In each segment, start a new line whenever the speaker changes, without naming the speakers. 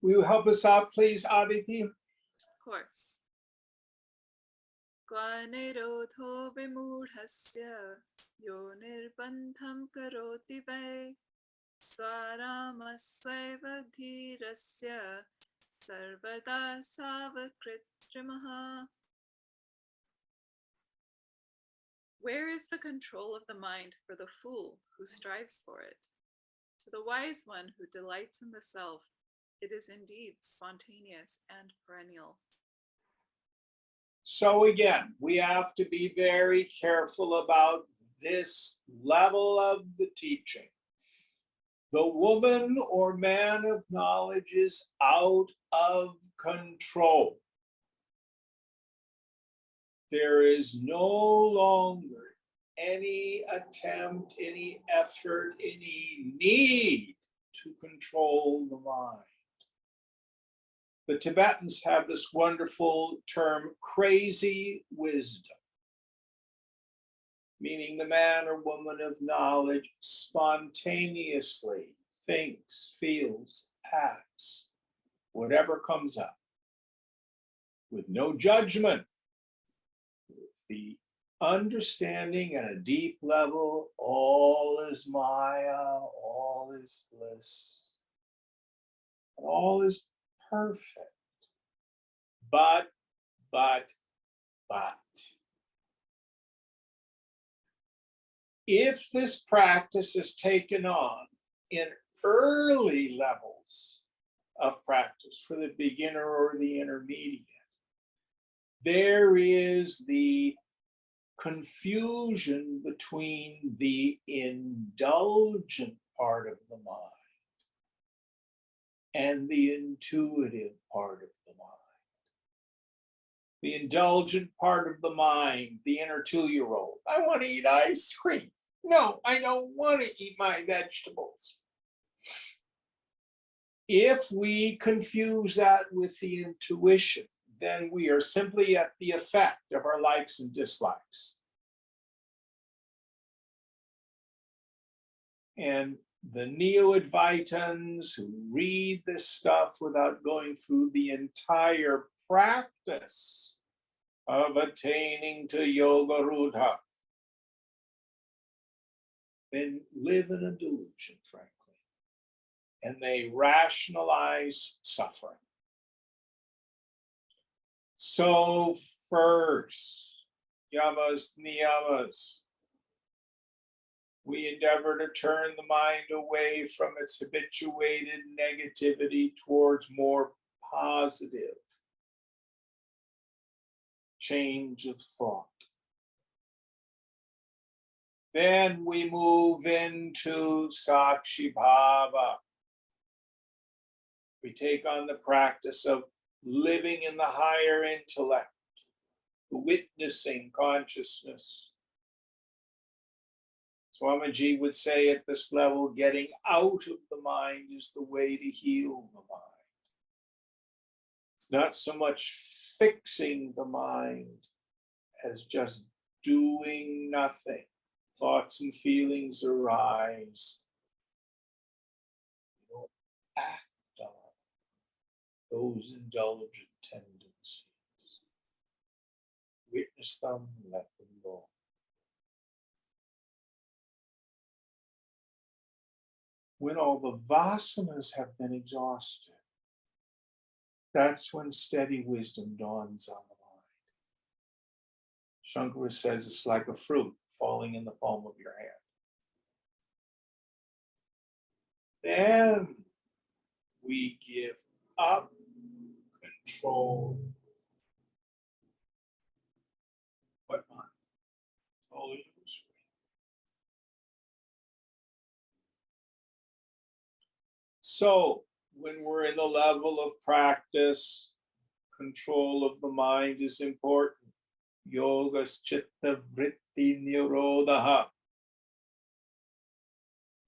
Will you help us out, please, Aditi?
Of course. Kvanerodho vimudhasya yo nirbandham karoti vai swaramasvaiva dhirasya sarvada savakritrimaha. Where is the control of the mind for the fool who strives for it? To the wise one who delights in the self, it is indeed spontaneous and perennial.
So again, we have to be very careful about this level of the teaching. The woman or man of knowledge is out of control. There is no longer any attempt, any effort, any need to control the mind. The Tibetans have this wonderful term, crazy wisdom, meaning the man or woman of knowledge spontaneously thinks, feels, acts, whatever comes up, with no judgment, with the understanding at a deep level, all is Maya, all is bliss, all is perfect. But. If this practice is taken on in early levels of practice for the beginner or the intermediate, there is the confusion between the indulgent part of the mind and the intuitive part of the mind. The indulgent part of the mind, the inner 2-year-old. I want to eat ice cream. No, I don't want to eat my vegetables. If we confuse that with the intuition, then we are simply at the effect of our likes and dislikes. And the Neo-Advaitins who read this stuff without going through the entire practice of attaining to Yoga Rudha, then live in a delusion, frankly. And they rationalize suffering. So first, yamas, niyamas, we endeavor to turn the mind away from its habituated negativity towards more positive change of thought. Then we move into Sakshi Bhava. We take on the practice of living in the higher intellect, the witnessing consciousness. Swamiji would say at this level, getting out of the mind is the way to heal the mind. It's not so much fixing the mind as just doing nothing. Thoughts and feelings arise. You don't act on those indulgent tendencies. Witness them, let them go. When all the vasanas have been exhausted, that's when steady wisdom dawns on the mind. Shankara says it's like a fruit falling in the palm of your hand. Then we give up control. What mind? All yours. So when we're in the level of practice, control of the mind is important. Yogas chitta vritti nirodha.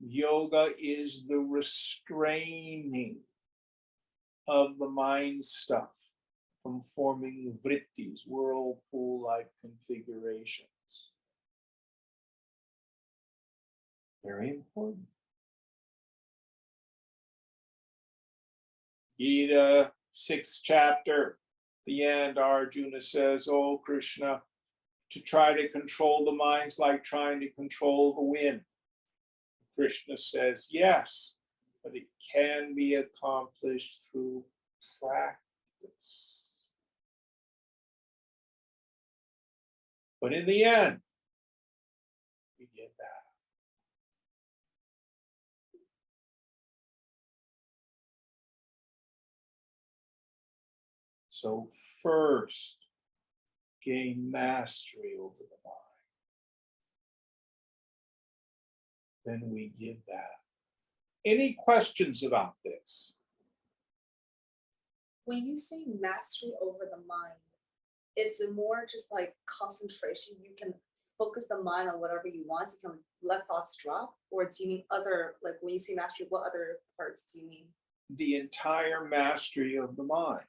Yoga is the restraining of the mind stuff from forming vrittis, whirlpool-like configurations. Very important. Gita, 6th chapter, the end, Arjuna says, "Oh Krishna, to try to control the mind's like trying to control the wind." Krishna says, yes, but it can be accomplished through practice. But in the end, we get that. So first, gain mastery over the mind. Then we give that. Any questions about this?
When you say mastery over the mind, is it more just like concentration? You can focus the mind on whatever you want. You can let thoughts drop, or do you mean other, like when you say mastery, what other parts do you mean?
The entire mastery of the mind.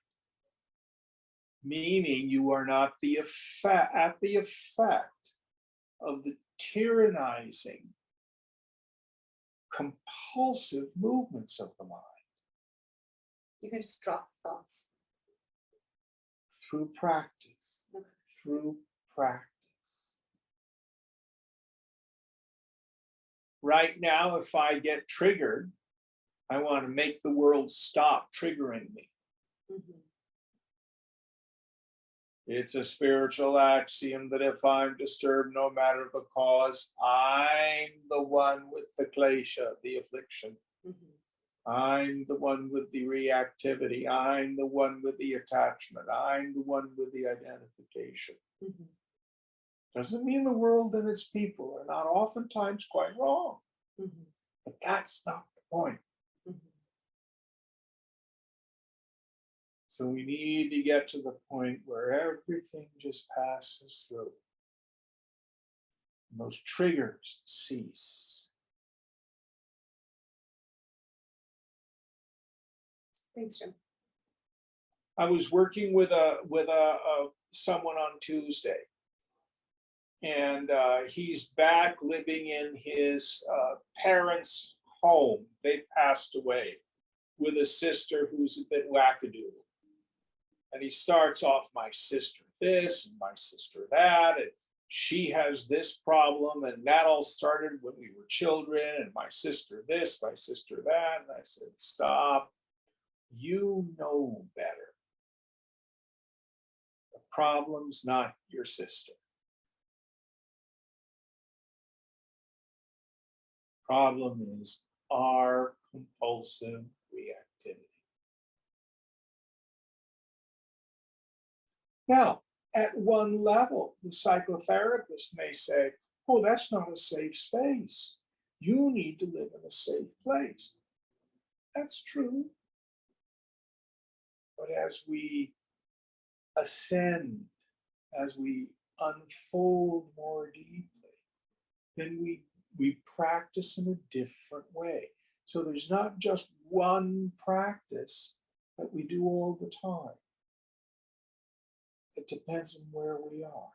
Meaning you are not at the effect of the tyrannizing, compulsive movements of the mind.
You can just drop thoughts.
Through practice.
Okay.
Through practice. Right now, if I get triggered, I want to make the world stop triggering me.
Mm-hmm.
It's a spiritual axiom that if I'm disturbed, no matter the cause, I'm the one with the klesha, the affliction.
Mm-hmm.
I'm the one with the reactivity. I'm the one with the attachment. I'm the one with the identification.
Mm-hmm.
Doesn't mean the world and its people are not oftentimes quite wrong.
Mm-hmm.
But that's not the point.
Mm-hmm.
So we need to get to the point where everything just passes through. And those triggers cease.
Thanks, Jim.
I was working with someone on Tuesday, and he's back living in his parents' home. They passed away, with a sister who's a bit wackadoodle. And he starts off, my sister this and my sister that, and she has this problem, and that all started when we were children, and my sister this, my sister that. And I said, stop. You know better. The problem's not your sister. Problem is our compulsive reactivity. Now, at one level, the psychotherapist may say, oh, that's not a safe space. You need to live in a safe place. That's true. But as we ascend, as we unfold more deeply, then we practice in a different way. So there's not just one practice that we do all the time. It depends on where we are.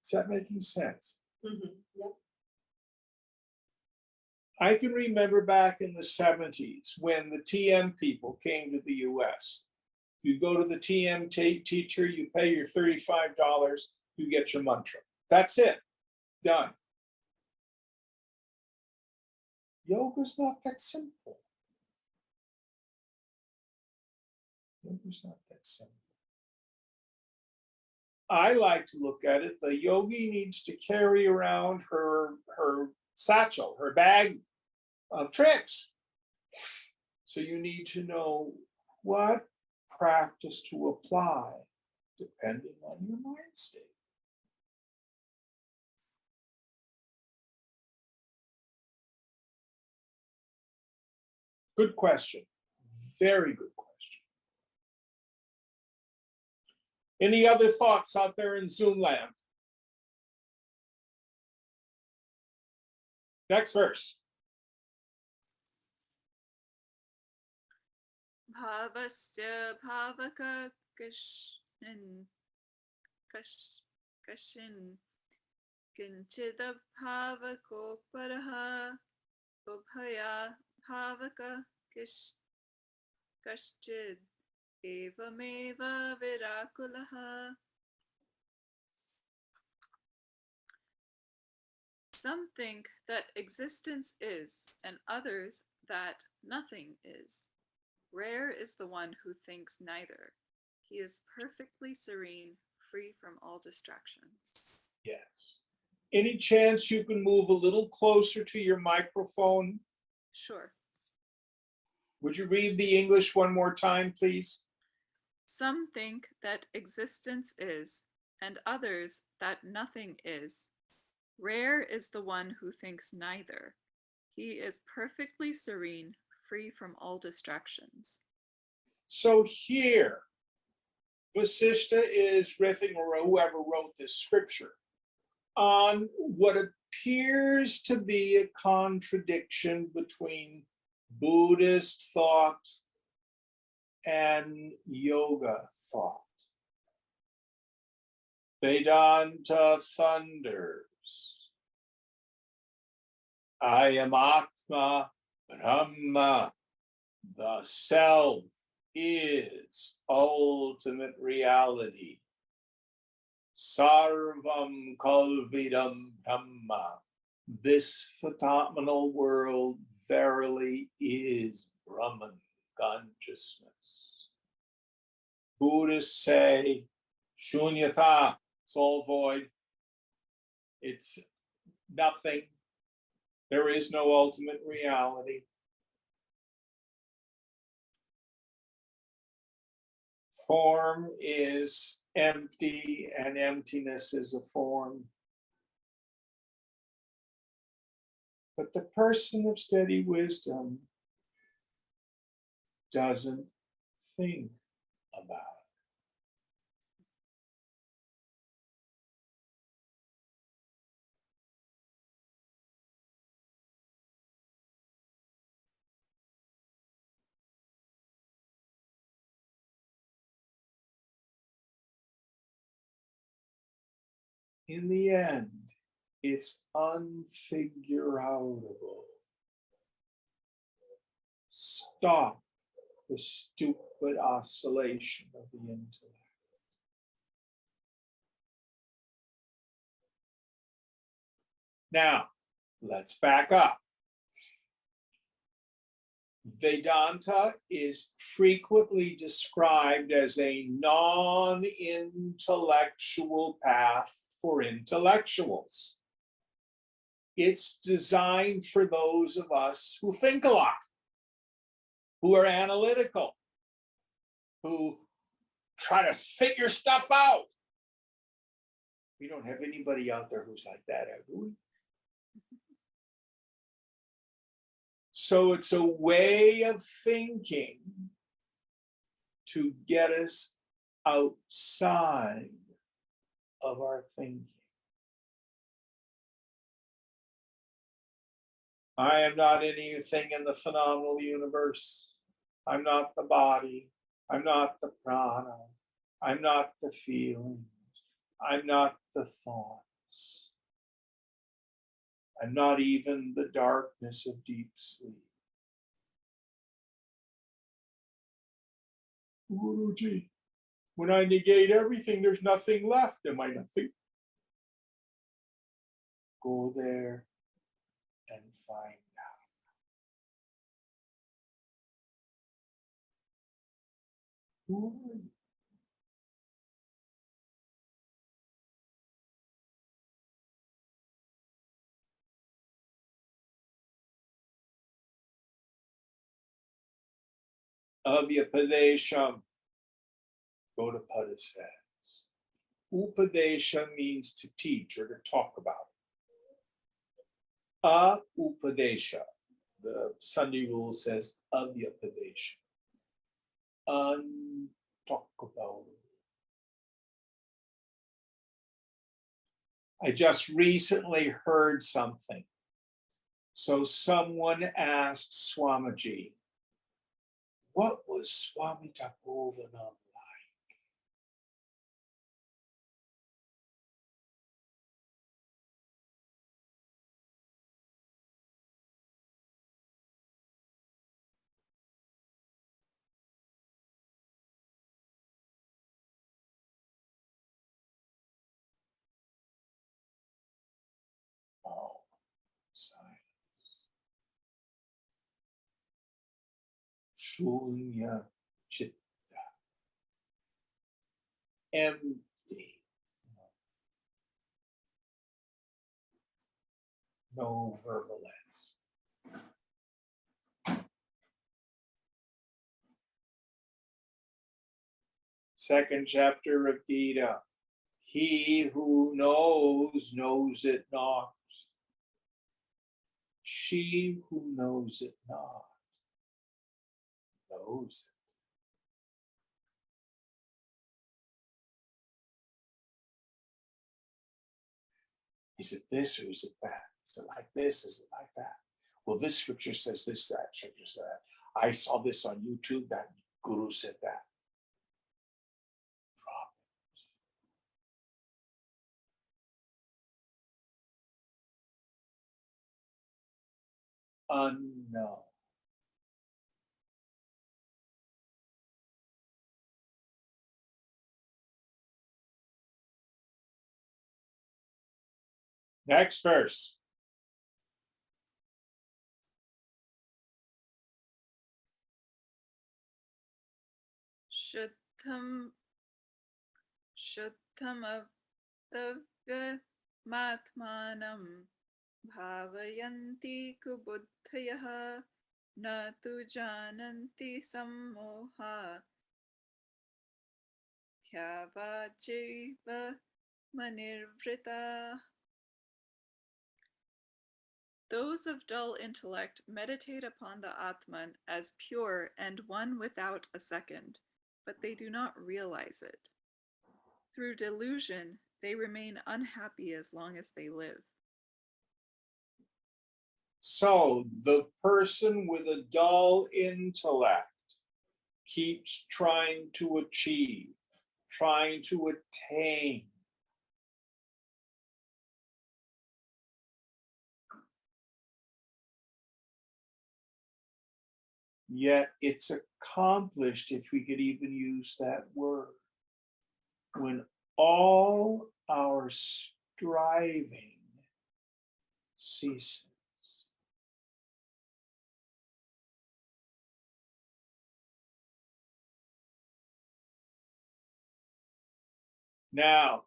Is that making sense?
Mm-hmm. Yep.
I can remember back in the 70s when the TM people came to the US. You go to the TM teacher, you pay your $35, you get your mantra. That's it. Done. Yoga's not that simple. Yoga's not that simple. I like to look at it, the yogi needs to carry around her satchel, her bag of tricks. So you need to know what practice to apply depending on your mind state. Good question. Very good question. Any other thoughts out there in Zoom land? Next verse.
Bhavasya bhavaka kashin kinchida bhavako paraha ubhaya bhavaka Kaschid evameva virakulaha. Some think that existence is, and others that nothing is. Rare is the one who thinks neither. He is perfectly serene, free from all distractions.
Yes. Any chance you can move a little closer to your microphone?
Sure.
Would you read the English one more time, please?
Some think that existence is, and others that nothing is. Rare is the one who thinks neither. He is perfectly serene, free from all distractions.
So here, Vasishta is riffing, or whoever wrote this scripture, on what appears to be a contradiction between Buddhist thought and yoga thought. Vedanta thunders, I am Atma Brahma, the self is ultimate reality. Sarvam Kalvidam Brahma. This phenomenal world verily is Brahman consciousness. Buddhists say Shunyata, it's all void. It's nothing. There is no ultimate reality. Form is empty, and emptiness is a form. But the person of steady wisdom doesn't think about it. In the end, it's unfigureoutable. Stop the stupid oscillation of the intellect. Now, let's back up. Vedanta is frequently described as a non-intellectual path for intellectuals. It's designed for those of us who think a lot, who are analytical, who try to figure stuff out. We don't have anybody out there who's like that, do we? So it's a way of thinking to get us outside of our thinking. I am not anything in the phenomenal universe. I'm not the body. I'm not the prana. I'm not the feelings. I'm not the thoughts. I'm not even the darkness of deep sleep. Guruji, when I negate everything, there's nothing left. Am I nothing? Go there and find out. Who are you? Avyapadesham, go to Padasans. Upadesha means to teach or to talk about. Upadesha, the Sunday rule says Avyapadesha. Untalkable. I just recently heard something. So someone asked Swamiji, what was Swami Tapovanam like? Shunya chitta. Empty. No verbal ends. Second chapter of Gita. He who knows it not. She who knows it not knows it. Is it this or is it that? Is it like this? Is it like that? Well, this scripture says this, that scripture says that. I saw this on YouTube, that guru said that. Drop it. Unknown. Next verse.
Shuddhamavdavyatmanam bhavayanti kubuddhayah na tu jananti sammoha thyavajaiva manirvrita. Those of dull intellect meditate upon the Atman as pure and one without a second, but they do not realize it. Through delusion, they remain unhappy as long as they live.
So the person with a dull intellect keeps trying to achieve, trying to attain. Yet it's accomplished, if we could even use that word, when all our striving ceases. Now,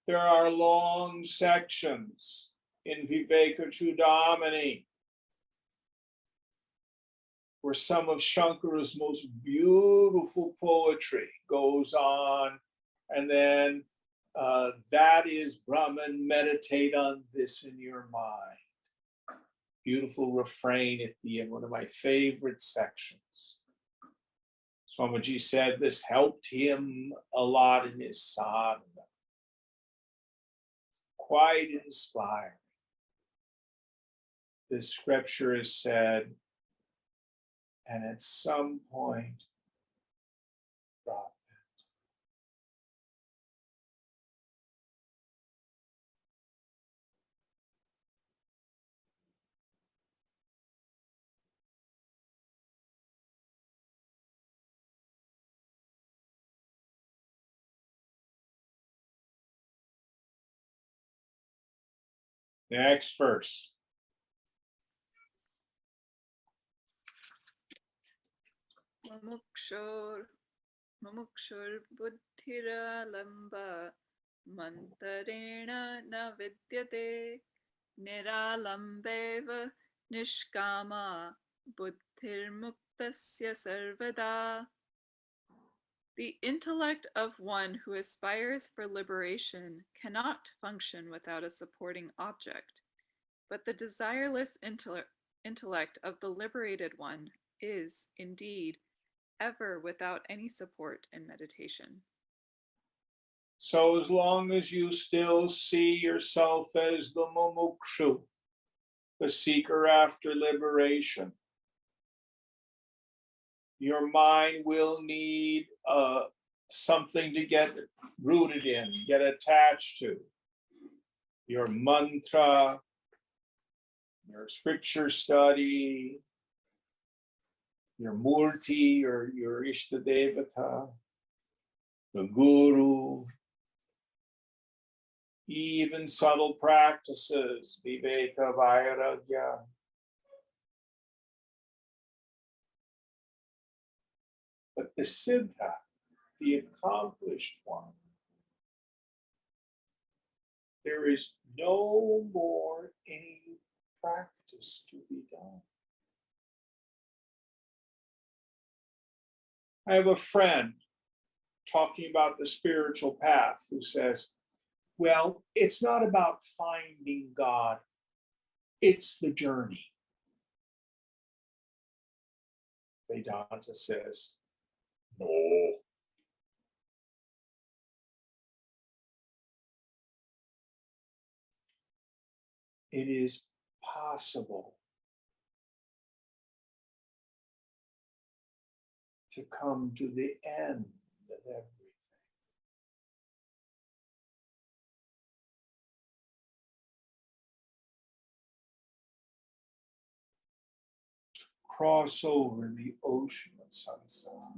there are long sections in v53 where some of Shankara's most beautiful poetry goes on, and then that is Brahman, meditate on this in your mind. Beautiful refrain at the end, one of my favorite sections. Swamiji said this helped him a lot in his sadhana. Quite inspiring. This scripture is said, and at some point, drop it. Next verse.
Mumukshur buddhiralamba mantarena na vidyate niralambeva nishkama buddhirmuktasya sarvada. The intellect of one who aspires for liberation cannot function without a supporting object, but the desireless intellect of the liberated one is, indeed, ever without any support in meditation.
So as long as you still see yourself as the mumukshu, the seeker after liberation, your mind will need something to get rooted in, get attached to. Your mantra, your scripture study, your murti, or your Ishtadevata, the guru, even subtle practices, viveka, vairagya. But the siddha, the accomplished one, there is no more any practice to be done. I have a friend talking about the spiritual path who says, well, it's not about finding God, it's the journey. Vedanta says, no. It is possible to come to the end of everything. Cross over the ocean of samsara.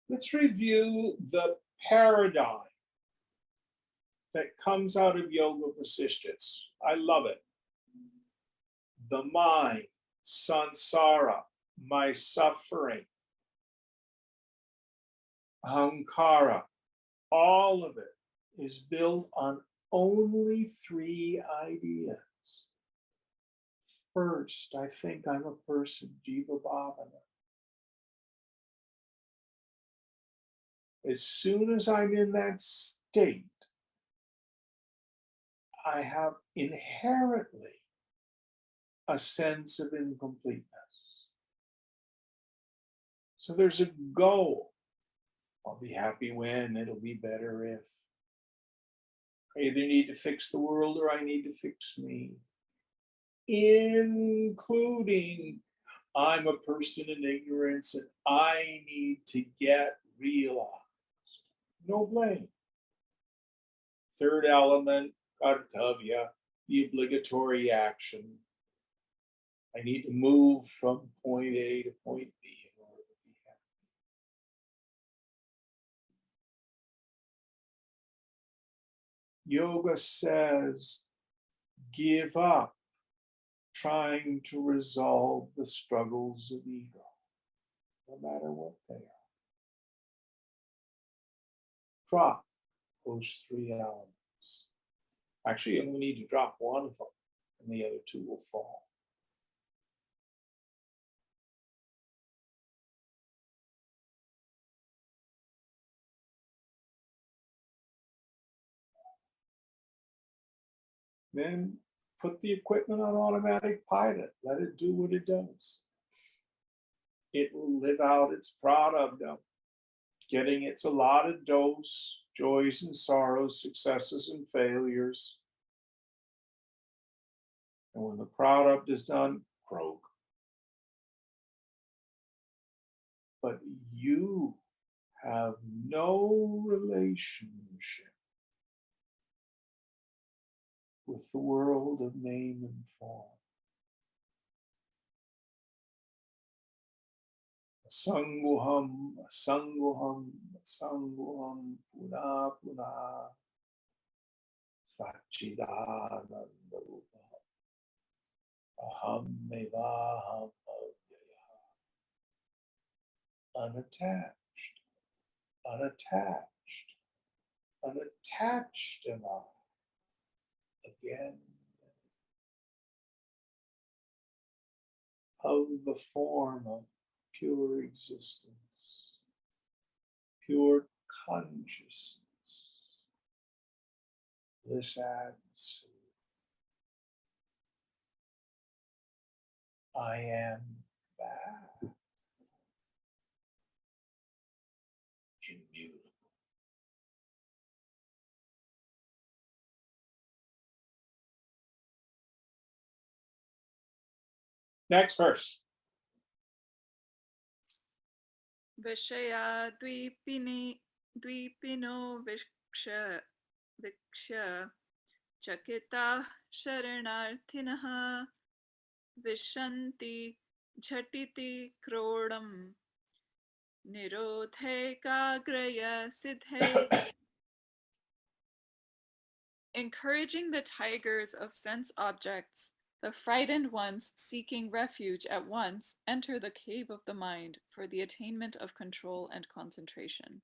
Let's review the paradigm that comes out of Yoga Vasishtha. I love it. The mind, samsara, my suffering, ahankara, all of it is built on only three ideas. First, I think I'm a person, jiva bhavana. As soon as I'm in that state, I have inherently a sense of incompleteness. So there's a goal. I'll be happy when, it'll be better if. I either need to fix the world or I need to fix me. Including, I'm a person in ignorance and I need to get realized. No blame. Third element, kartavya, the obligatory action. I need to move from point A to point B in order to be happy. Yoga says, give up trying to resolve the struggles of ego, no matter what they are. Drop those three elements. Actually, you only need to drop one of them, and the other two will fall. Then put the equipment on automatic pilot. Let it do what it does. It will live out its prarabdha, getting its allotted dose, joys and sorrows, successes and failures. And when the prarabdha is done, croak. But you have no relationship with the world of name and form. Sanguham, sanguham, sanguham, puna puna, sachidananda rupa, aham mevaham avyaya. Unattached, unattached, unattached am I. Again, of the form of pure existence, pure consciousness, bliss absolute. I am back, immutable. Next verse.
Vishaya dvipino viksha chakita sharanarthinaha vishanti jhatiti krodam nirodhe kagraya siddhe. Encouraging the tigers of sense objects, the frightened ones seeking refuge at once enter the cave of the mind for the attainment of control and concentration.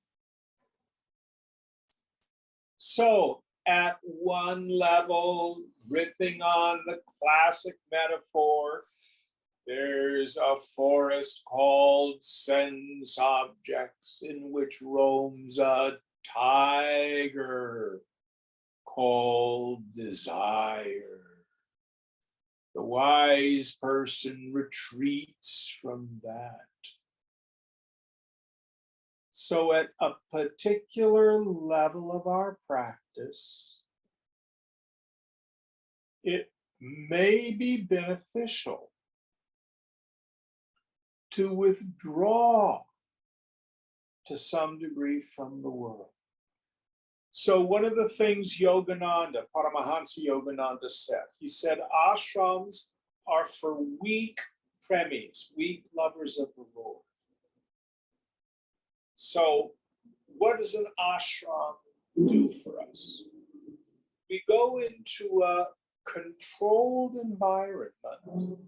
So at one level, ripping on the classic metaphor, there's a forest called sense objects in which roams a tiger called desire. The wise person retreats from that. So at a particular level of our practice, it may be beneficial to withdraw to some degree from the world. So one of the things Yogananda, Paramahansa Yogananda said, he said, ashrams are for weak premies, weak lovers of the Lord. So what does an ashram do for us? We go into a controlled environment.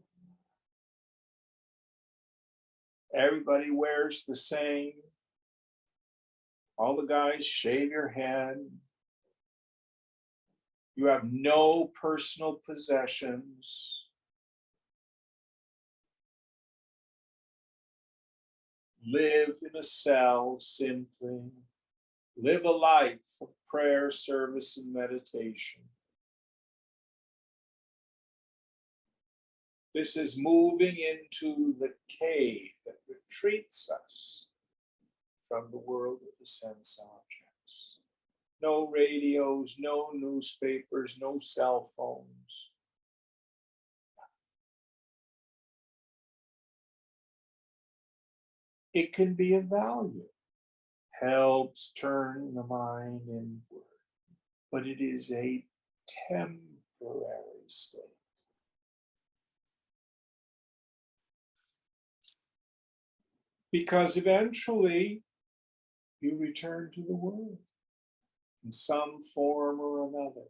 Everybody wears the same. All the guys shave your head. You have no personal possessions. Live in a cell simply. Live a life of prayer, service, and meditation. This is moving into the cave that retreats us from the world of the sense objects. No radios, no newspapers, no cell phones. It can be of value, helps turn the mind inward, but it is a temporary state. Because eventually you return to the world in some form or another.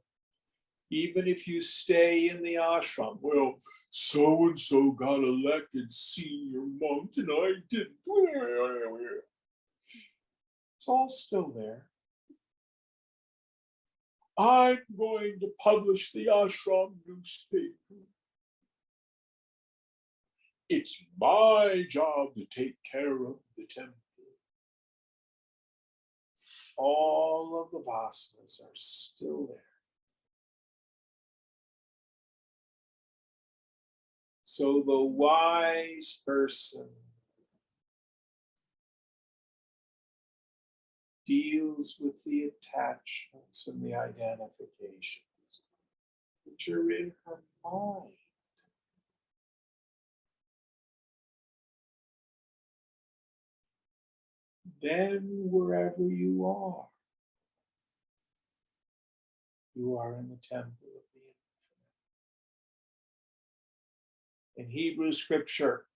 Even if you stay in the ashram, well, so-and-so got elected senior monk and I didn't. It's all still there. I'm going to publish the ashram newspaper. It's my job to take care of the temple. All of the vasanas are still there. So the wise person deals with the attachments and the identifications which are in her mind. Then wherever you are in the temple of the infinite. In Hebrew scripture,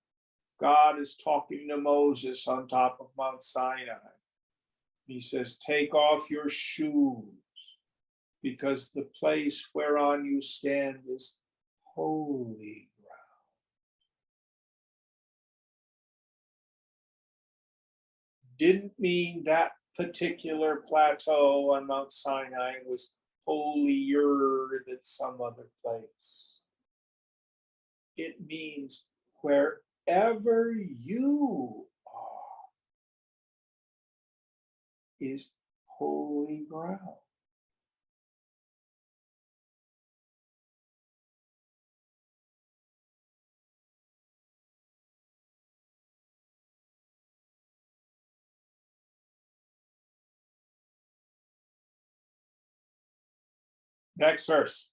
God is talking to Moses on top of Mount Sinai. He says, take off your shoes because the place whereon you stand is holy ground. Didn't mean that particular plateau on Mount Sinai was holier than some other place. It means wherever you are is holy ground. Next verse.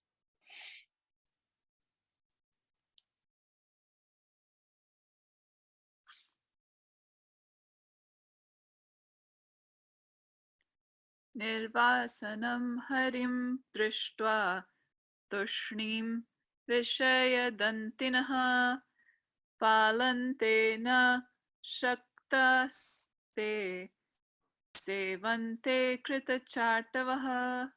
Nirvasanam harim drishtva tushnim vishayadantinaha palante na shaktaste sevante kritachatavaha.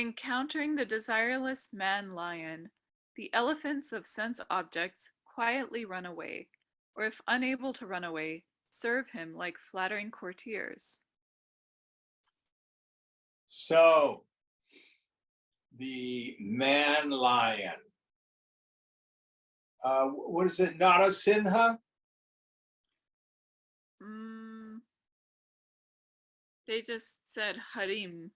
Encountering the desireless man-lion, the elephants of sense objects quietly run away, or if unable to run away, serve him like flattering courtiers.
So, the man lion. What is it? Narasimha?
They just said Harim.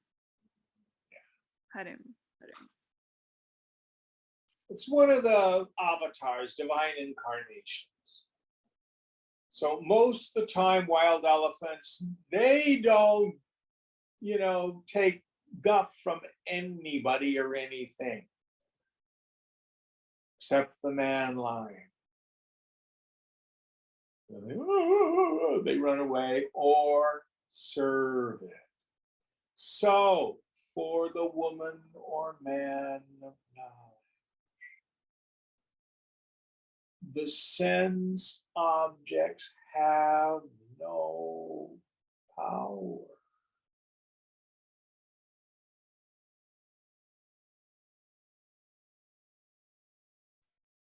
Harim. Harim.
It's one of the avatars, divine incarnations. So most of the time, wild elephants, they don't, take guff from anybody or anything, except the man lion. They run away or serve it. So, for the woman or man of knowledge, the sense objects have no power.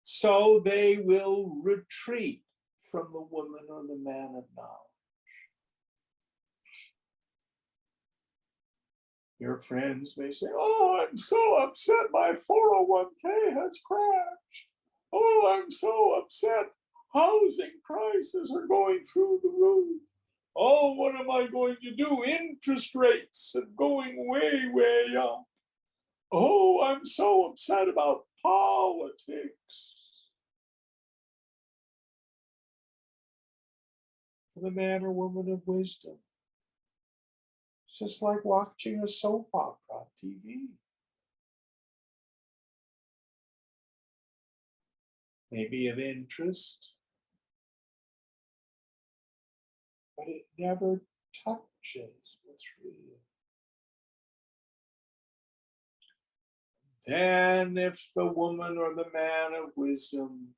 So they will retreat from the woman or the man of knowledge. Your friends may say, "Oh, I'm so upset, my 401k has crashed. Oh, I'm so upset, housing prices are going through the roof. Oh, what am I going to do? Interest rates are going way, way up. Oh, I'm so upset about politics." For the man or woman of wisdom, it's just like watching a soap opera on TV. Maybe of interest, but it never touches what's real. Then, if the woman or the man of wisdom,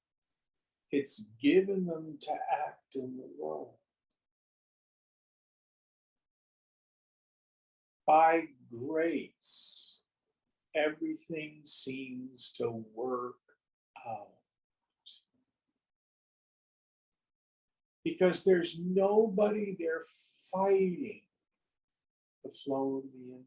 it's given them to act in the world. By grace, everything seems to work out. Because there's nobody there fighting the flow of the infinite.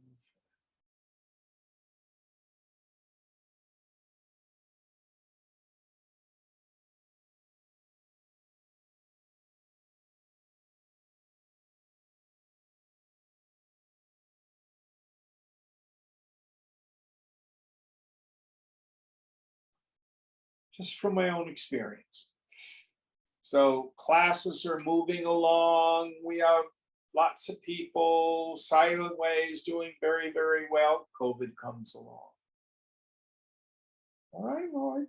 Just from my own experience. So classes are moving along. We have lots of people, silent ways doing very, very well. COVID comes along. All right, Lord.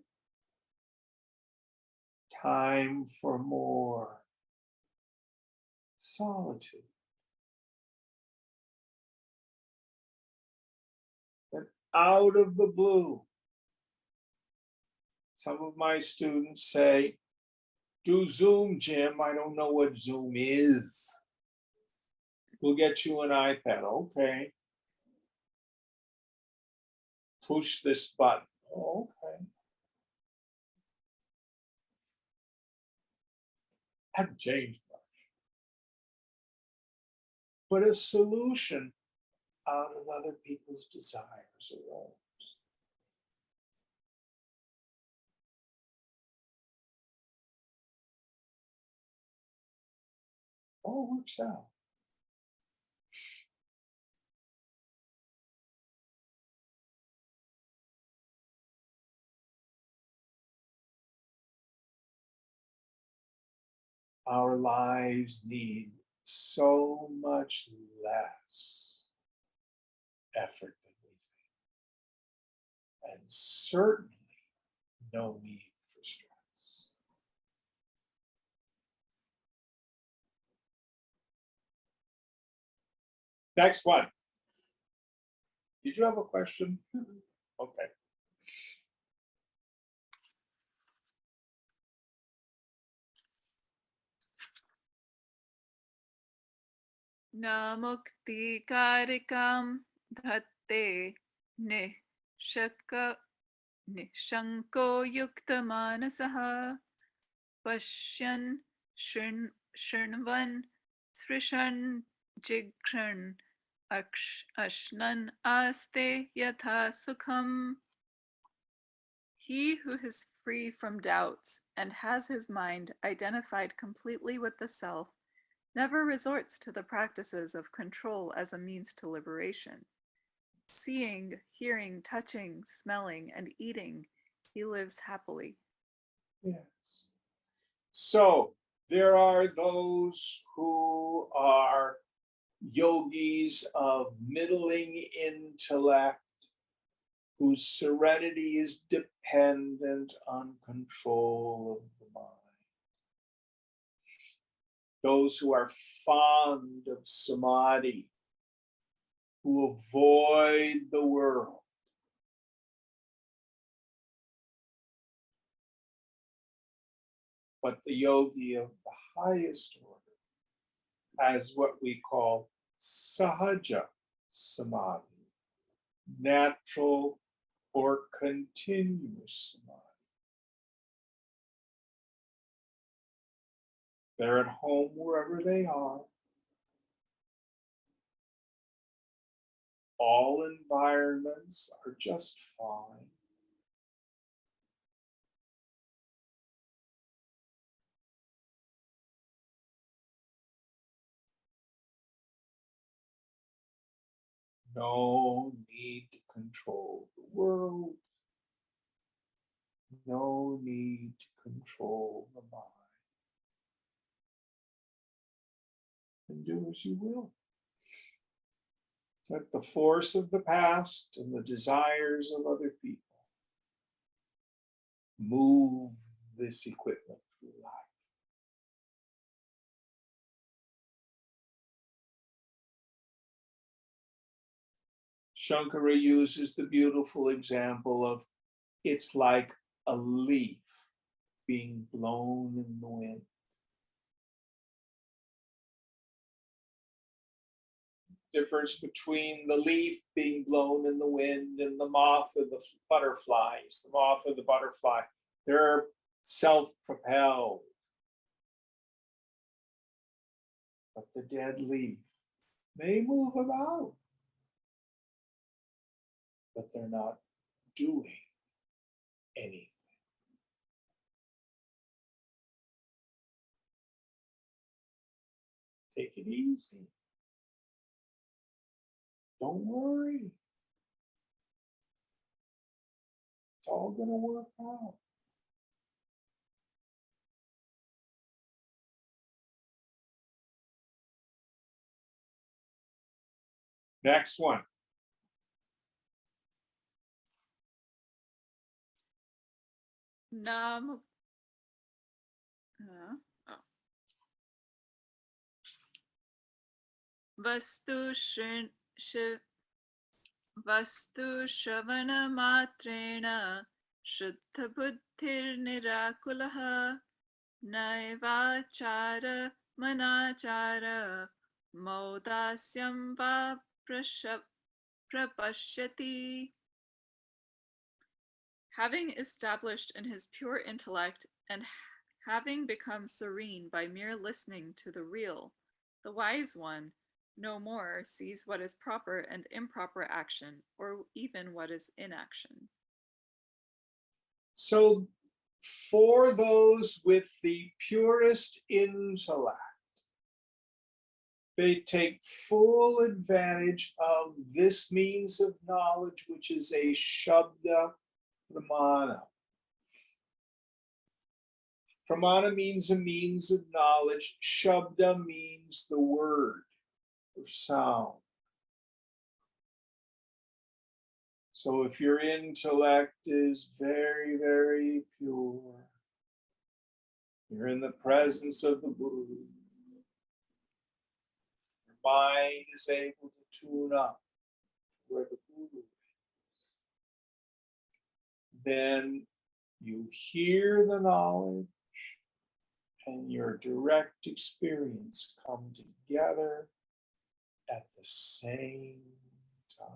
Time for more solitude. And out of the blue, some of my students say, "Do Zoom, Jim. I don't know what Zoom is. We'll get you an iPad." Okay. Push this button. Okay. Hasn't changed much. But a solution out of other people's desires arose. All works out. Our lives need so much less effort than we think, and certainly no need for stress. Next one. Did you have a question? Okay.
Na mukti karikam dhatte nishaka nishanko yuktamanasaha pashyan shrinvan srishan jigran ashnan aste yatha sukham. He who is free from doubts and has his mind identified completely with the self never resorts to the practices of control as a means to liberation. Seeing, hearing, touching, smelling, and eating, he lives happily.
Yes. So there are those who are yogis of middling intellect, whose serenity is dependent on control of the mind. Those who are fond of samadhi, who avoid the world. But the yogi of the highest order has what we call sahaja samadhi, natural or continuous samadhi. They're at home wherever they are. All environments are just fine. No need to control the world. No need to control the mind. And do as you will. Let the force of the past and the desires of other people move this equipment through life. Shankara uses the beautiful example of it's like a leaf being blown in the wind. Difference between the leaf being blown in the wind and the moth or the butterflies. The moth or the butterfly, they're self-propelled. But the dead leaf may move about, but they're not doing anything. Take it easy. Don't worry. It's all going to work out. Next one.
Vastu Shavana Matrena Shuddha Buddhir Nirakulaha Naivachara Manachara Maudasyam Va Prapashyati. Having established in his pure intellect and having become serene by mere listening to the real, the wise one no more sees what is proper and improper action, or even what is inaction.
So for those with the purest intellect, they take full advantage of this means of knowledge, which is a Shabda Pramana. Pramana means a means of knowledge. Shabda means the word or sound. So if your intellect is very, very pure, you're in the presence of the Buddha, your mind is able to tune up where the Buddha is. Then you hear the knowledge and your direct experience come together at the same time.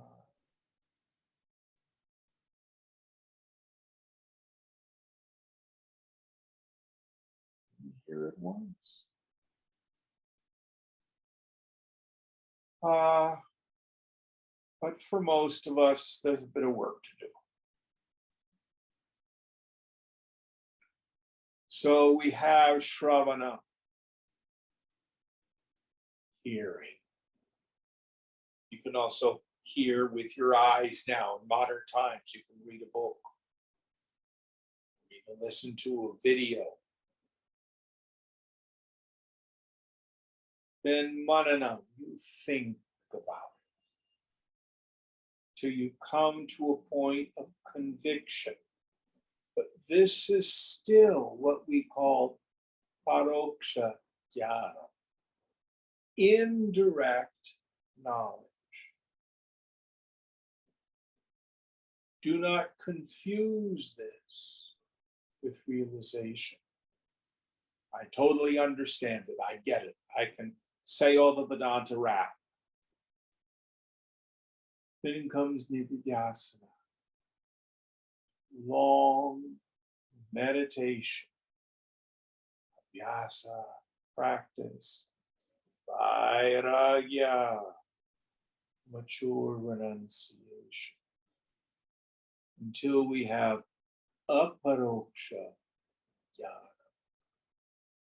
here at once. But for most of us, there's a bit of work to do. So we have Shravana, hearing. You can also hear with your eyes now. In modern times, you can read a book. You can listen to a video. Then manana, you think about it till you come to a point of conviction. But this is still what we call paroksha jnana, indirect knowledge. Do not confuse this with realization. I totally understand it. I get it. I can say all the Vedanta rap. Then comes nididhyasana, long meditation, abhyasa, practice, vairagya, mature renunciation, until we have aparoksha jnana,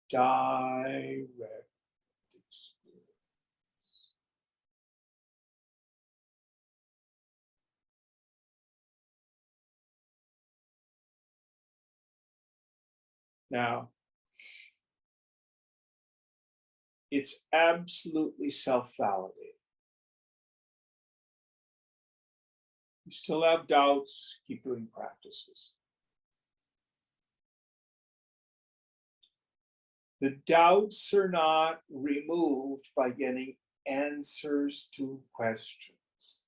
direct experience. Now, it's absolutely self-validating. You still have doubts, keep doing practices. The doubts are not removed by getting answers to questions.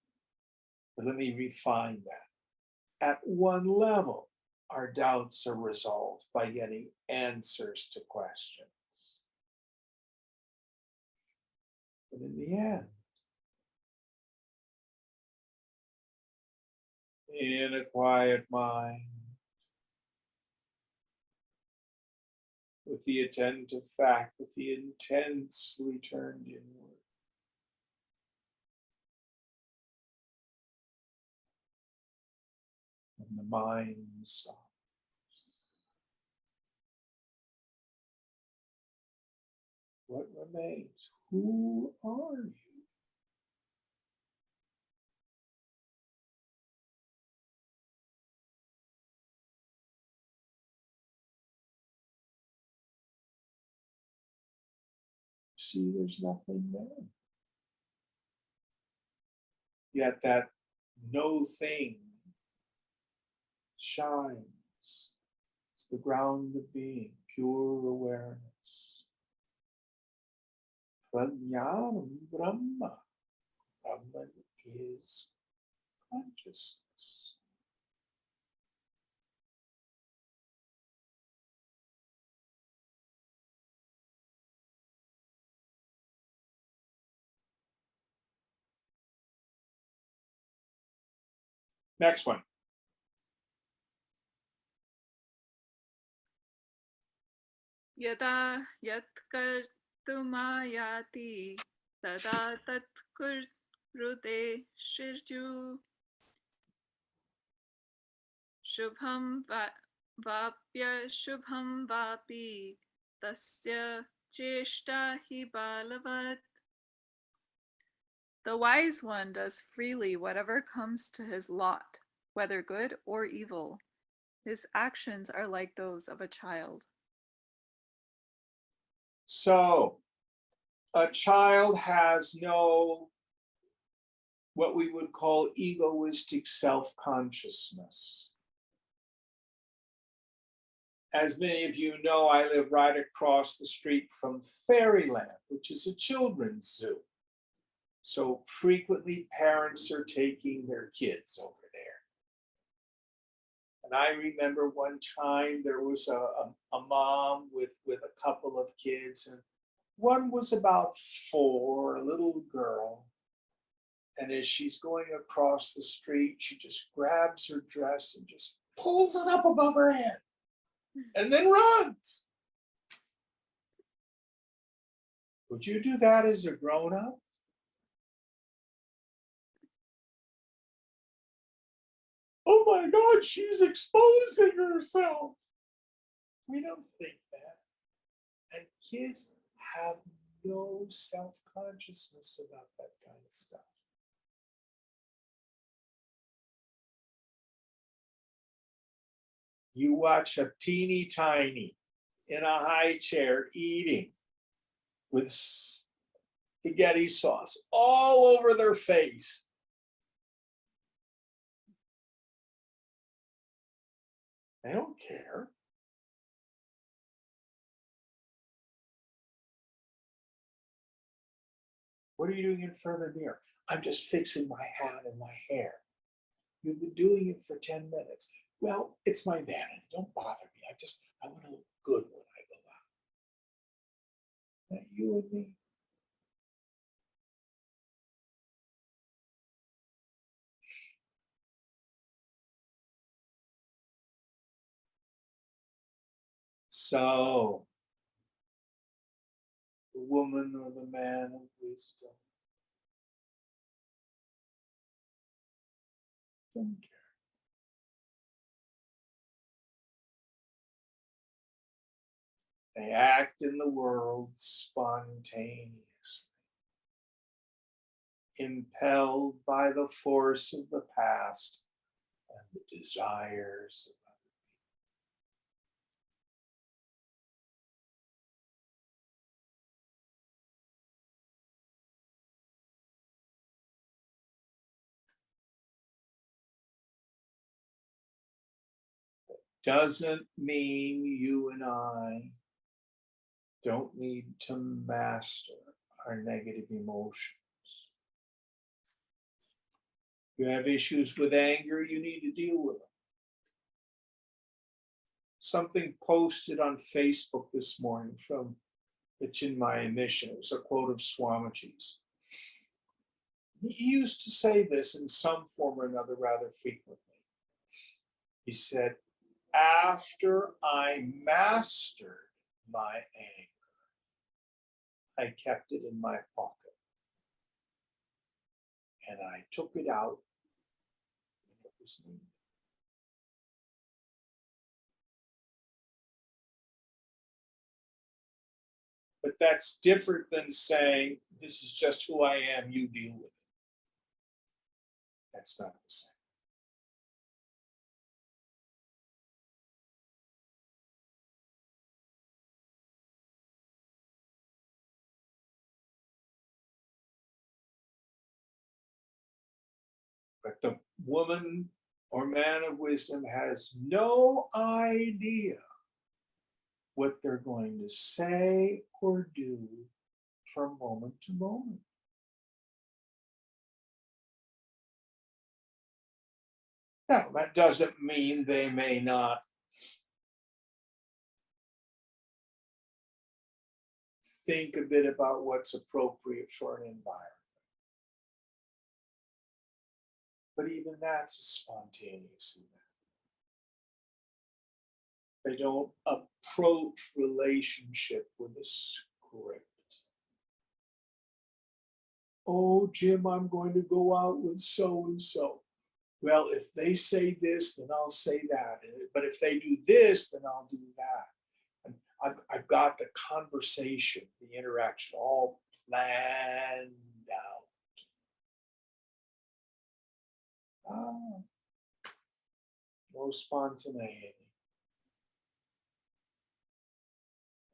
But let me refine that. At one level, our doubts are resolved by getting answers to questions. But in the end, in a quiet mind, with the attentive faculty intensely turned inward, and the mind stops. What remains? Who are you? See, there's nothing there. Yet that no thing shines. It's the ground of being, pure awareness. Prajnanam Brahma. Brahman is consciousness. Next one.
Yada yat kartumayati tada tat kurute shirju shubham vapya shubham vapi tasya cheshta hi balavat. The wise one does freely whatever comes to his lot, whether good or evil. His actions are like those of a child.
So, a child has no, what we would call egoistic self-consciousness. As many of you know, I live right across the street from Fairyland, which is a children's zoo. So frequently parents are taking their kids over there. And I remember one time there was a mom with a couple of kids, and one was about 4, a little girl. And as she's going across the street, she just grabs her dress and just pulls it up above her head and then runs. Would you do that as a grown-up? Oh my God, she's exposing herself. We don't think that. And kids have no self-consciousness about that kind of stuff. You watch a teeny tiny in a high chair eating with spaghetti sauce all over their face. They don't care. What are you doing in front of the mirror? I'm just fixing my hat and my hair. You've been doing it for 10 minutes. Well, it's my vanity. Don't bother me. I want to look good when I go out. Not you and me. So, the woman or the man of wisdom don't care. They act in the world spontaneously, impelled by the force of the past and the desires of others. Doesn't mean you and I don't need to master our negative emotions. You have issues with anger, you need to deal with them. Something posted on Facebook this morning from the Chinmaya mission. It was a quote of Swamiji's. He used to say this in some form or another rather frequently. He said, after I mastered my anger, I kept it in my pocket. And I took it out when it was needed. But that's different than saying, this is just who I am, you deal with it. That's not the same. But the woman or man of wisdom has no idea what they're going to say or do from moment to moment. Now, that doesn't mean they may not think a bit about what's appropriate for an environment. But even that's a spontaneous event. They don't approach relationship with a script. Oh, Jim, I'm going to go out with so-and-so. Well, if they say this, then I'll say that. But if they do this, then I'll do that. And I've got the conversation, the interaction all planned out. No spontaneity.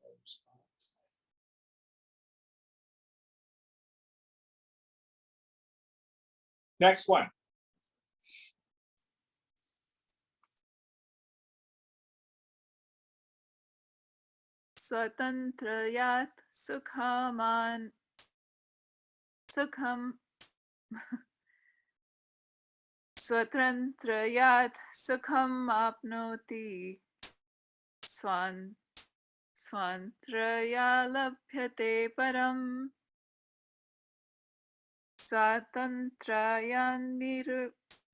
No spontaneity. Next one.
Swatantrayat sukham Swatantrayat sukham apnoti Swantraya labhyate param Swatantrayan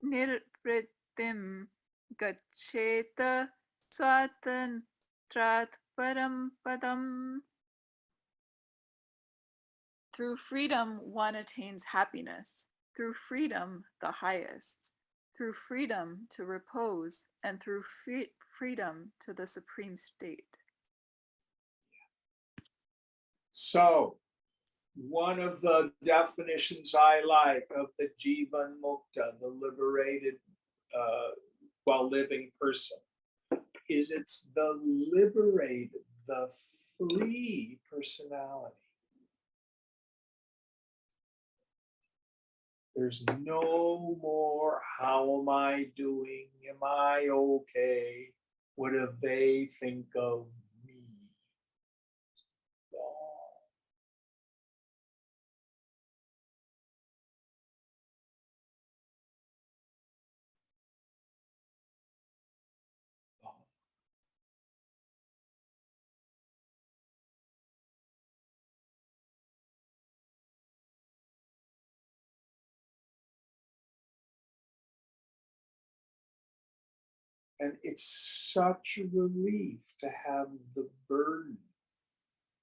nirvrittim gaccheta Swatantrat param padam. Through freedom, one attains happiness. Through freedom, the highest. Through freedom to repose, and through freedom to the supreme state.
So, one of the definitions I like of the Jivan Mukta, the liberated while living person, is it's the liberated, the free personality. There's no more, how am I doing? Am I okay? What do they think of me? No. No. And it's such a relief to have the burden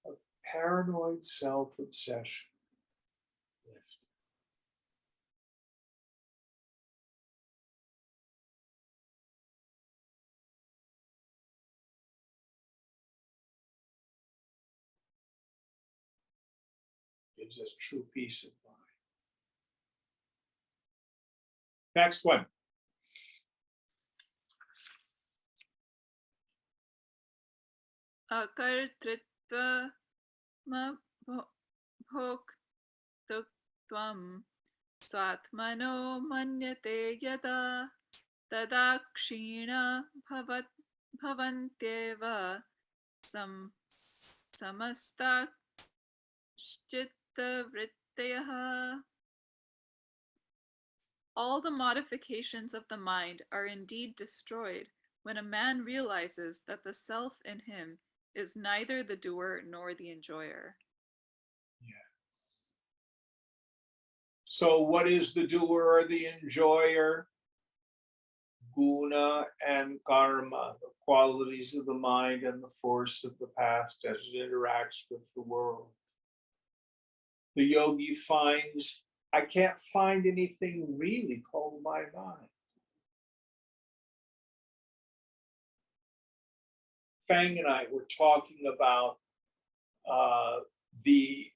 of paranoid self-obsession lifted. Gives us true peace of mind. Next one.
Akartritva bhoktutvam swatmano manyate yada tadakshina bhavantyeva samasta chitta vrittayaha. All the modifications of the mind are indeed destroyed when a man realizes that the self in him is neither the doer nor the enjoyer.
Yes. So what is the doer or the enjoyer? Guna and karma, the qualities of the mind and the force of the past as it interacts with the world. The yogi finds, I can't find anything really called my mind. Fang and I were talking about the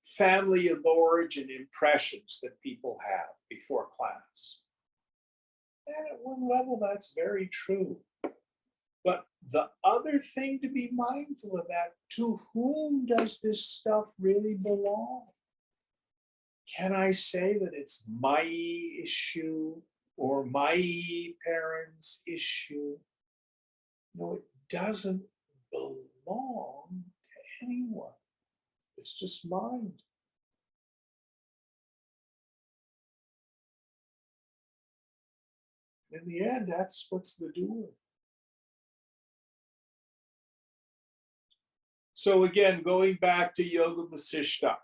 family of origin impressions that people have before class. And at one level, that's very true. But the other thing to be mindful of that, to whom does this stuff really belong? Can I say that it's my issue or my parents' issue? No, it doesn't belong to anyone. It's just mind. In the end, that's what's the doer. So again, going back to Yoga Vasishta,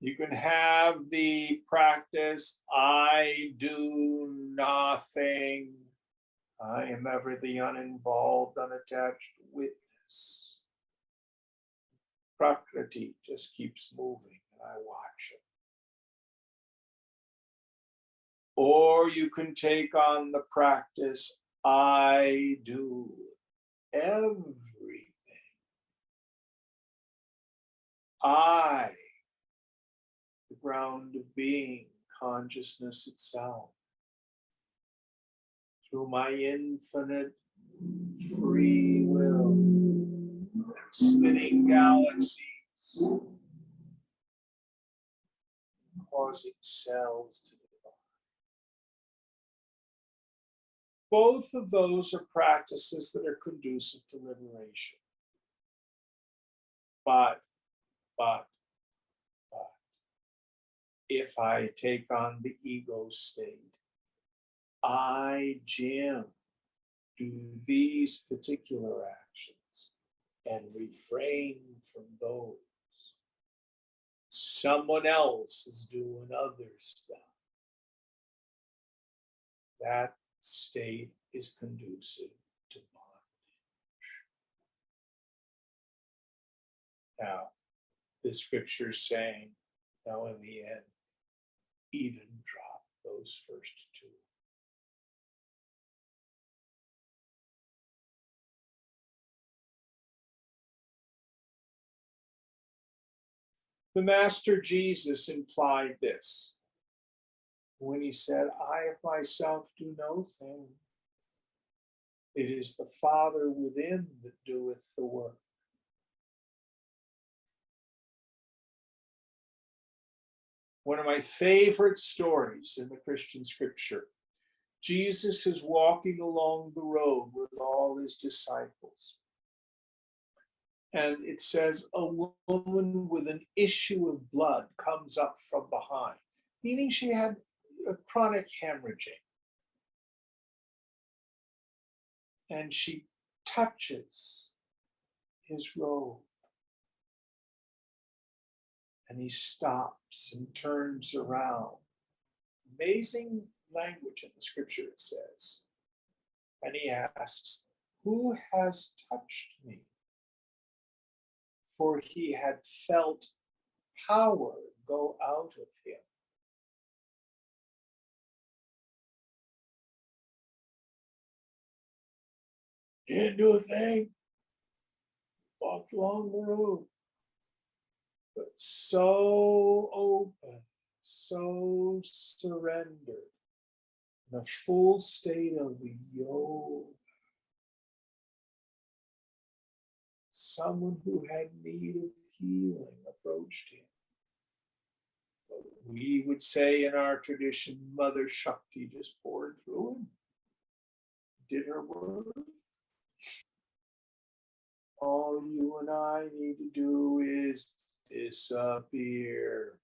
you can have the practice, I do nothing. I am ever the uninvolved, unattached witness. Prakriti just keeps moving and I watch it. Or you can take on the practice, I do everything. I, the ground of being, consciousness itself. Through my infinite free will, spinning galaxies, causing cells to divide. Both of those are practices that are conducive to liberation. But, if I take on the ego state, I, Jim, do these particular actions and refrain from those. Someone else is doing other stuff. That state is conducive to bondage. Now, the scripture's saying, now in the end, even drop those first two. The Master Jesus implied this when he said, I of myself do no thing. It is the Father within that doeth the work. One of my favorite stories in the Christian scripture. Jesus is walking along the road with all his disciples. And it says, a woman with an issue of blood comes up from behind, meaning she had a chronic hemorrhaging. And she touches his robe. And he stops and turns around. Amazing language in the scripture, it says. And he asks, who has touched me? For he had felt power go out of him. He didn't do a thing. Walked along the road. But so open, so surrendered, in a full state of the yoga. Someone who had need of healing approached him. We would say in our tradition, Mother Shakti just poured through him, did her work. All you and I need to do is disappear.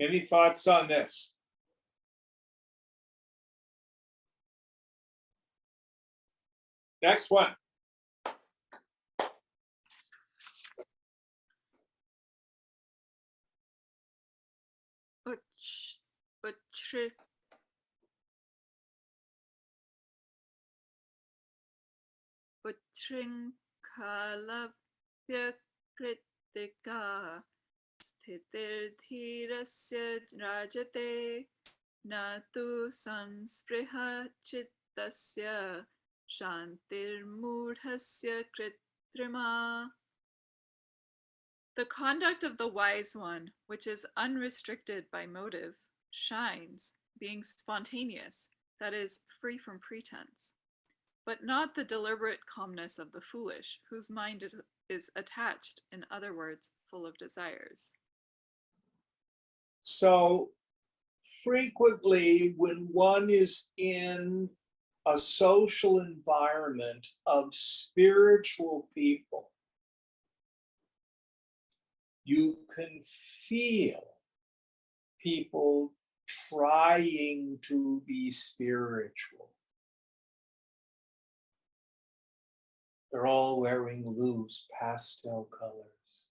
Any thoughts on this? Next one.
Utrinkalapyakritika sthitirdhirasya rajate natu samspriha chittasya shantirmudhasya kritrima. The conduct of the wise one, which is unrestricted by motive, shines, being spontaneous, that is, free from pretense, but not the deliberate calmness of the foolish, whose mind is attached, in other words, full of desires.
So frequently when one is in a social environment of spiritual people, you can feel people trying to be spiritual. They're all wearing loose pastel colors,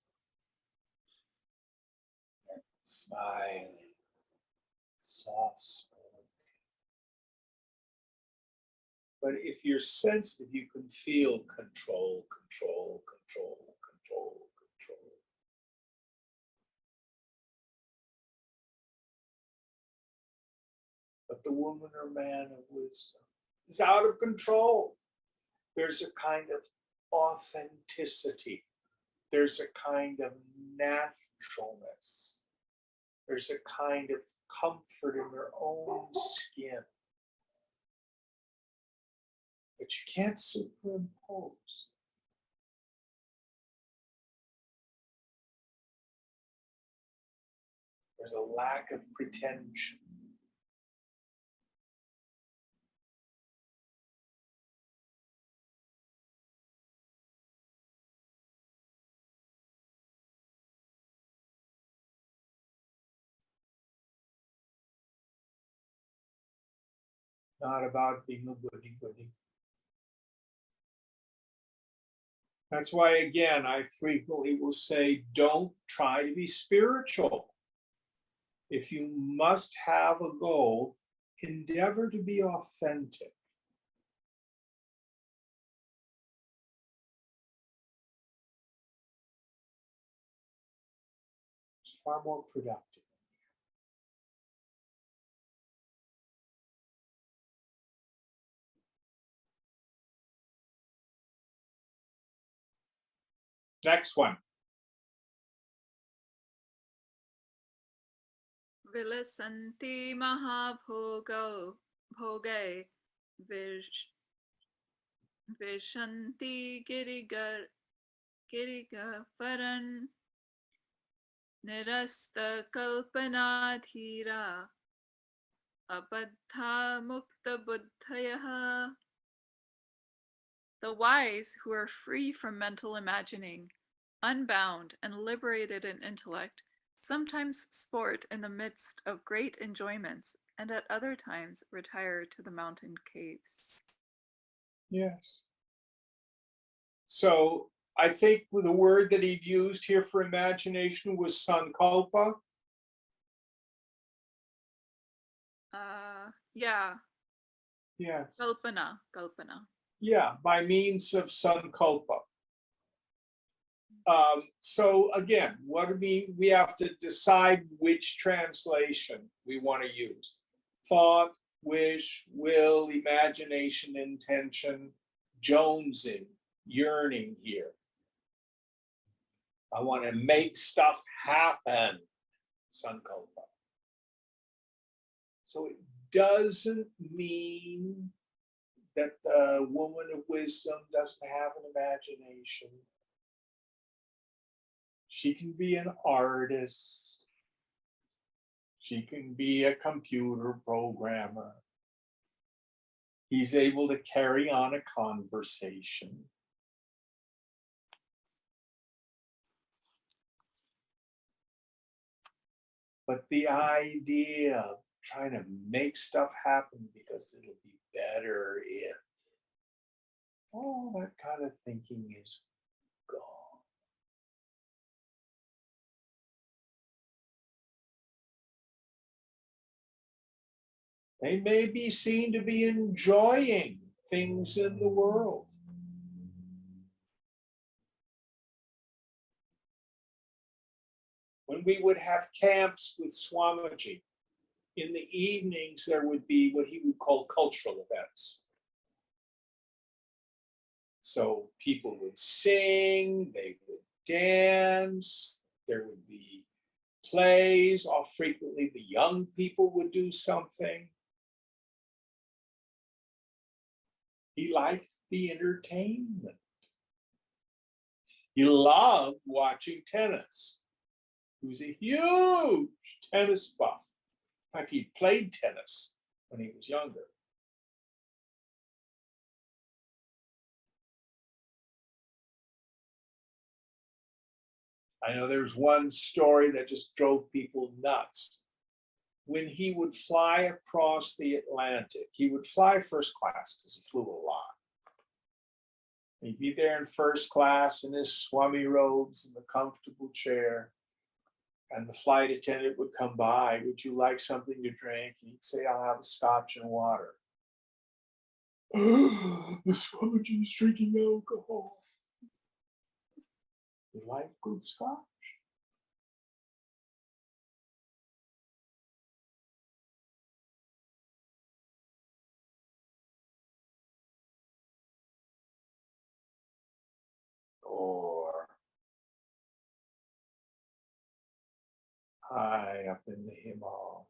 smiling, soft spoken. But if you're sensitive, you can feel control, control, control, control, control. But the woman or man of wisdom is out of control. There's a kind of authenticity. There's a kind of naturalness. There's a kind of comfort in their own skin that you can't superimpose. There's a lack of pretension. Not about being a goody-goody. That's why, again, I frequently will say, don't try to be spiritual. If you must have a goal, endeavor to be authentic. It's far more productive. Next one.
Vilasanti mahabhogo bhoge vishanti giriga paran nirasta kalpanadhira abadha mukta buddhayaha. The wise who are free from mental imagining, unbound and liberated in intellect, sometimes sport in the midst of great enjoyments, and at other times retire to the mountain caves.
Yes. So I think the word that he used here for imagination was sankalpa.
Yeah.
Yes.
Kalpana.
Yeah, by means of sankalpa. So again, what do we have to decide which translation we want to use. Thought, wish, will, imagination, intention, jonesing, yearning here. I want to make stuff happen, sankalpa. So it doesn't mean that the woman of wisdom doesn't have an imagination. She can be an artist. She can be a computer programmer. He's able to carry on a conversation. But the idea of trying to make stuff happen because it'll be better if, all that kind of thinking is gone. They may be seen to be enjoying things in the world. When we would have camps with Swamiji, in the evenings there would be what he would call cultural events. So people would sing, they would dance, there would be plays, frequently the young people would do something. He liked the entertainment. He loved watching tennis. He was a huge tennis buff. In fact, he played tennis when he was younger. I know there's one story that just drove people nuts. When he would fly across the Atlantic, he would fly first class because he flew a lot. He'd be there in first class in his Swami robes in the comfortable chair. And the flight attendant would come by, would you like something to drink? And he'd say, I'll have a scotch and water. The Swamiji's drinking alcohol. You like good scotch? Or high up in the Himalayas,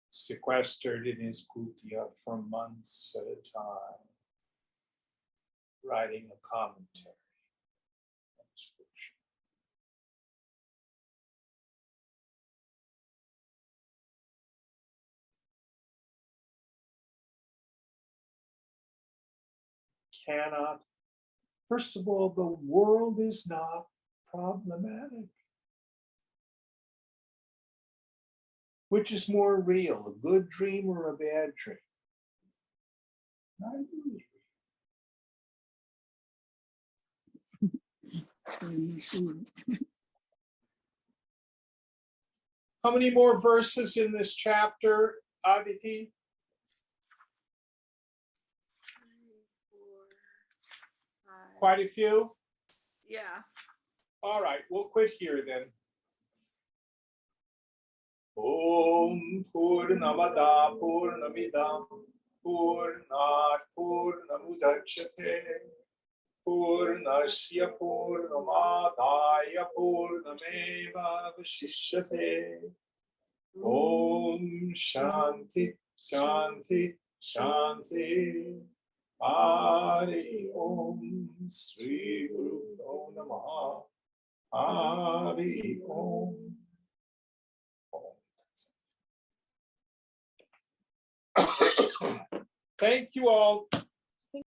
sequestered in his kutia for months at a time, writing a commentary on scripture. Cannot. First of all, the world is not problematic. Which is more real, a good dream or a bad dream? Neither is real. How many more verses in this chapter, Aditi?
3, 4, 5.
Quite a few?
Yeah.
All right, we'll quit here then. Om Purnamada Purnamidam Purnat Purnamudachyate Purnasya Purnamadaya Purnameva Vashishyate. Om Shanti Shanti Shanti. Hari Om Sri Guru Namaha. Hari Om. Thank you all.